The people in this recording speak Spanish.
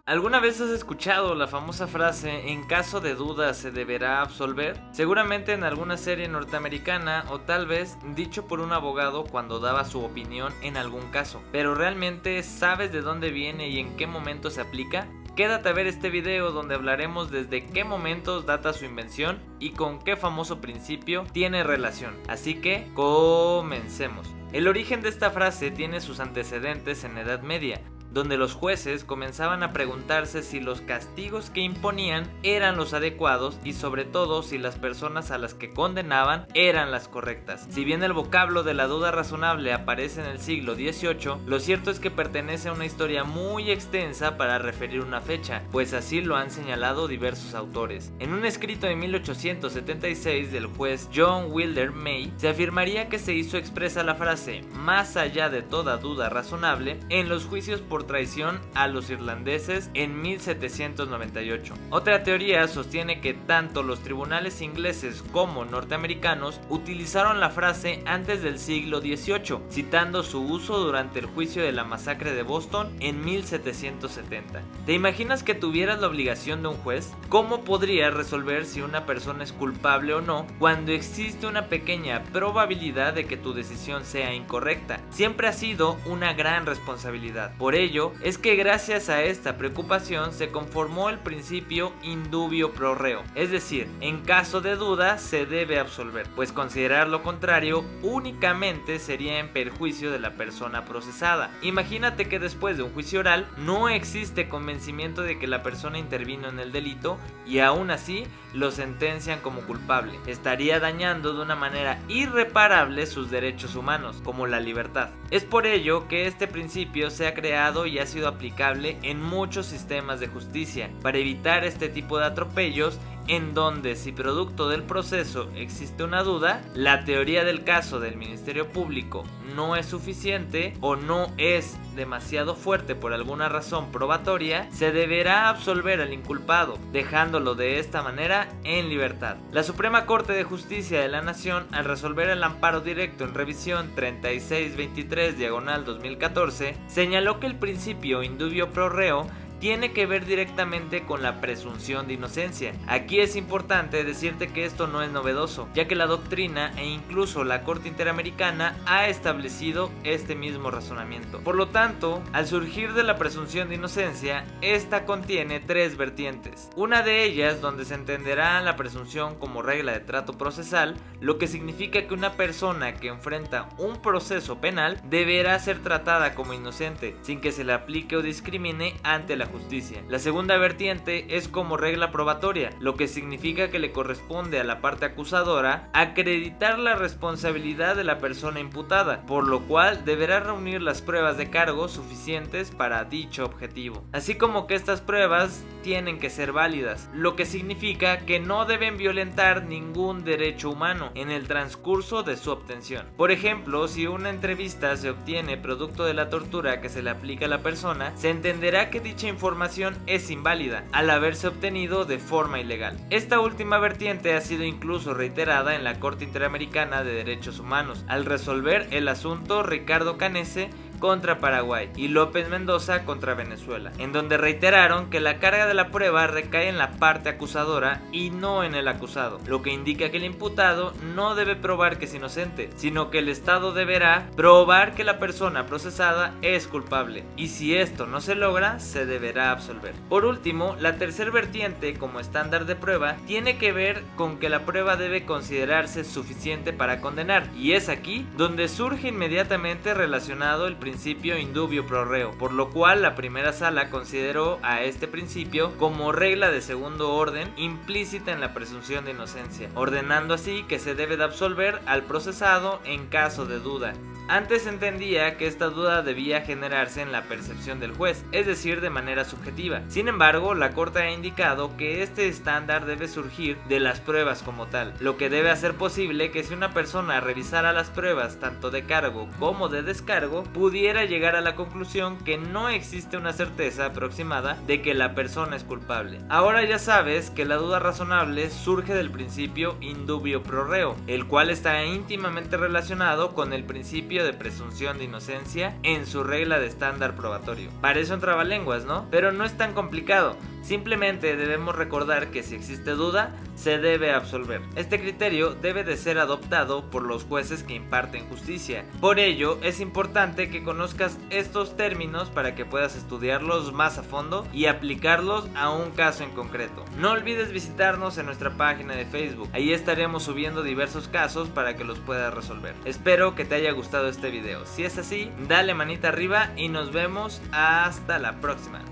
¿Alguna vez has escuchado la famosa frase "en caso de duda se deberá absolver"? Seguramente en alguna serie norteamericana o tal vez dicho por un abogado cuando daba su opinión en algún caso. Pero ¿realmente sabes de dónde viene y en qué momento se aplica? Quédate a ver este video donde hablaremos desde qué momentos data su invención y con qué famoso principio tiene relación. Así que comencemos. El origen de esta frase tiene sus antecedentes en la Edad Media, donde los jueces comenzaban a preguntarse si los castigos que imponían eran los adecuados y sobre todo si las personas a las que condenaban eran las correctas. Si bien el vocablo de la duda razonable aparece en el siglo XVIII, lo cierto es que pertenece a una historia muy extensa para referir una fecha, pues así lo han señalado diversos autores. En un escrito de 1876 del juez John Wilder May, se afirmaría que se hizo expresa la frase "más allá de toda duda razonable" en los juicios por traición a los irlandeses en 1798. Otra teoría sostiene que tanto los tribunales ingleses como norteamericanos utilizaron la frase antes del siglo XVIII, citando su uso durante el juicio de la masacre de Boston en 1770. ¿Te imaginas que tuvieras la obligación de un juez? ¿Cómo podrías resolver si una persona es culpable o no cuando existe una pequeña probabilidad de que tu decisión sea incorrecta? Siempre ha sido una gran responsabilidad. Por ello, es que gracias a esta preocupación se conformó el principio in dubio pro reo, es decir, en caso de duda se debe absolver, pues considerar lo contrario únicamente sería en perjuicio de la persona procesada. Imagínate que después de un juicio oral no existe convencimiento de que la persona intervino en el delito y aún así lo sentencian como culpable. Estaría dañando de una manera irreparable sus derechos humanos, como la libertad. Es por ello que este principio se ha creado y ha sido aplicable en muchos sistemas de justicia para evitar este tipo de atropellos, en donde si producto del proceso existe una duda, la teoría del caso del Ministerio Público no es suficiente o no es demasiado fuerte por alguna razón probatoria, se deberá absolver al inculpado, dejándolo de esta manera en libertad. La Suprema Corte de Justicia de la Nación, al resolver el amparo directo en revisión 3623/2014, señaló que el principio in dubio pro reo tiene que ver directamente con la presunción de inocencia. Aquí es importante decirte que esto no es novedoso, ya que la doctrina e incluso la Corte Interamericana ha establecido este mismo razonamiento. Por lo tanto, al surgir de la presunción de inocencia, esta contiene tres vertientes. Una de ellas donde se entenderá la presunción como regla de trato procesal, lo que significa que una persona que enfrenta un proceso penal deberá ser tratada como inocente, sin que se le aplique o discrimine ante la justicia. La segunda vertiente es como regla probatoria, lo que significa que le corresponde a la parte acusadora acreditar la responsabilidad de la persona imputada, por lo cual deberá reunir las pruebas de cargo suficientes para dicho objetivo, así como que estas pruebas tienen que ser válidas, lo que significa que no deben violentar ningún derecho humano en el transcurso de su obtención. Por ejemplo, si una entrevista se obtiene producto de la tortura que se le aplica a la persona, se entenderá que dicha información es inválida al haberse obtenido de forma ilegal. Esta última vertiente ha sido incluso reiterada en la Corte Interamericana de Derechos Humanos al resolver el asunto Ricardo Canese contra Paraguay y López Mendoza contra Venezuela, en donde reiteraron que la carga de la prueba recae en la parte acusadora y no en el acusado, lo que indica que el imputado no debe probar que es inocente, sino que el Estado deberá probar que la persona procesada es culpable, y si esto no se logra, se deberá absolver. Por último, la tercer vertiente como estándar de prueba tiene que ver con que la prueba debe considerarse suficiente para condenar, y es aquí donde surge inmediatamente relacionado el principio in dubio pro reo, por lo cual la primera sala consideró a este principio como regla de segundo orden implícita en la presunción de inocencia, ordenando así que se debe de absolver al procesado en caso de duda. Antes se entendía que esta duda debía generarse en la percepción del juez, es decir, de manera subjetiva. Sin embargo, la Corte ha indicado que este estándar debe surgir de las pruebas como tal, lo que debe hacer posible que si una persona revisara las pruebas tanto de cargo como de descargo, pudiera llegar a la conclusión que no existe una certeza aproximada de que la persona es culpable. Ahora ya sabes que la duda razonable surge del principio in dubio pro reo, el cual está íntimamente relacionado con el principio sello de presunción de inocencia en su regla de estándar probatorio. Parece un trabalenguas, ¿no? Pero no es tan complicado. Simplemente debemos recordar que si existe duda, se debe absolver. Este criterio debe de ser adoptado por los jueces que imparten justicia. Por ello, es importante que conozcas estos términos para que puedas estudiarlos más a fondo y aplicarlos a un caso en concreto. No olvides visitarnos en nuestra página de Facebook. Ahí estaremos subiendo diversos casos para que los puedas resolver. Espero que te haya gustado este video. Si es así, dale manita arriba y nos vemos hasta la próxima.